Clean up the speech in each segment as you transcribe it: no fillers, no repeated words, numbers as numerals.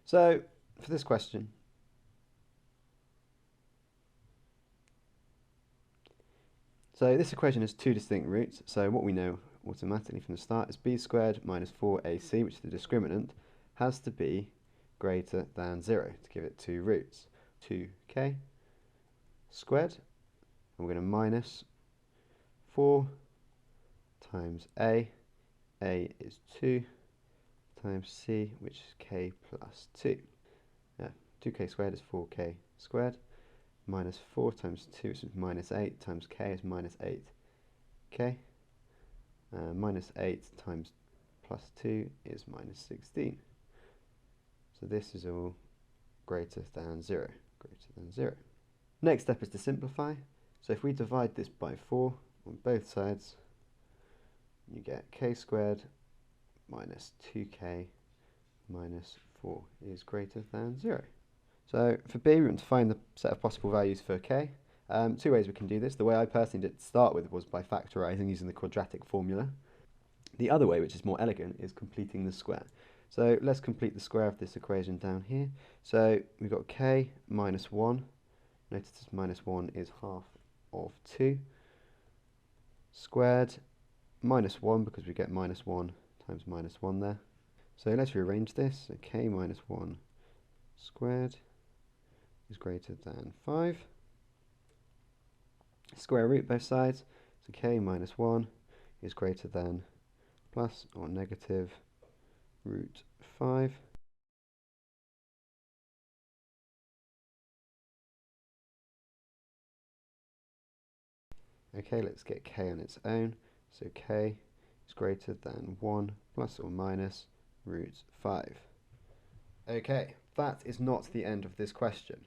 So for this question, this equation has two distinct roots. So what we know automatically from the start is b squared minus 4ac, which is the discriminant, has to be greater than 0 to give it two roots. 2k squared, and we're going to minus 4 times a is 2, times c, which is k plus 2. Now, 2k squared is 4k squared, minus 4 times 2 is minus 8, times k is minus 8k. Minus 8 times plus 2 is minus 16. So this is all greater than 0. Next step is to simplify. So if we divide this by 4 on both sides, you get k squared minus 2k minus 4 is greater than 0. So for b, we want to find the set of possible values for k. Two ways we can do this. The way I personally did to start with was by factorising using the quadratic formula. The other way, which is more elegant, is completing the square. So let's complete the square of this equation down here. So we've got k minus 1. Notice this minus 1 is half of 2 squared minus 1, because we get minus 1 times minus 1 there. So let's rearrange this. So k minus 1 squared is greater than 5. Square root both sides. So k minus 1 is greater than plus or negative root 5. Okay, let's get k on its own. So k is greater than 1 plus or minus root 5. Okay, that is not the end of this question.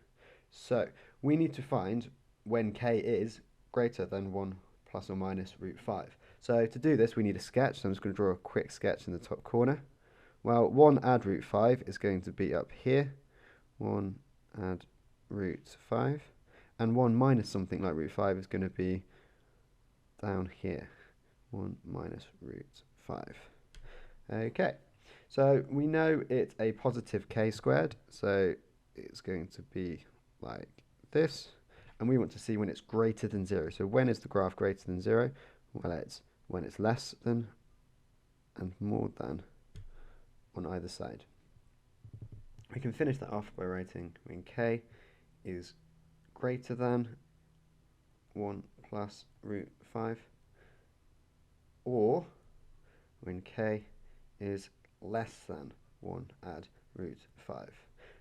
So we need to find when k is greater than 1 plus or minus root 5. So to do this, we need a sketch. So I'm just going to draw a quick sketch in the top corner. Well, 1 add root 5 is going to be up here. 1 add root 5. And 1 minus something like root 5 is going to be down here. 1 minus root 5. Okay, so we know it's a positive k squared, so it's going to be like this. And we want to see when it's greater than 0. So when is the graph greater than 0? Well, it's when it's less than and more than on either side. We can finish that off by writing when k is greater than 1 plus root 5, or when k is less than 1 add root 5.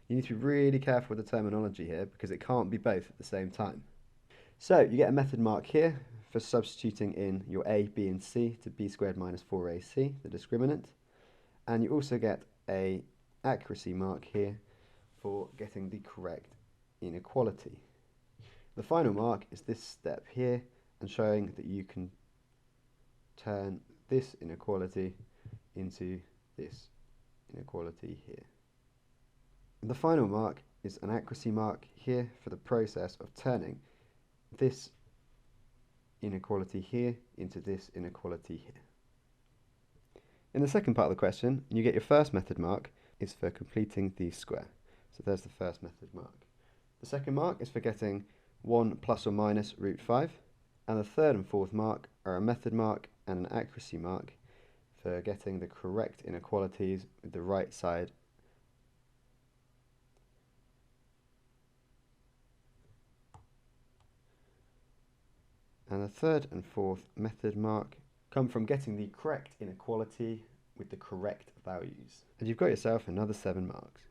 You need to be really careful with the terminology here, because it can't be both at the same time. So you get a method mark here for substituting in your a, b and c to b squared minus 4ac, the discriminant. And you also get a accuracy mark here for getting the correct inequality. The final mark is this step here, and showing that you can turn this inequality into this inequality here. And the final mark is an accuracy mark here for the process of turning this inequality here into this inequality here. In the second part of the question, you get your first method mark is for completing the square. So there's the first method mark. The second mark is for getting 1 plus or minus root 5. And the third and fourth mark are a method mark and an accuracy mark for getting the correct inequalities with the right side. And the third and fourth method mark come from getting the correct inequality with the correct values. And you've got yourself another 7 marks.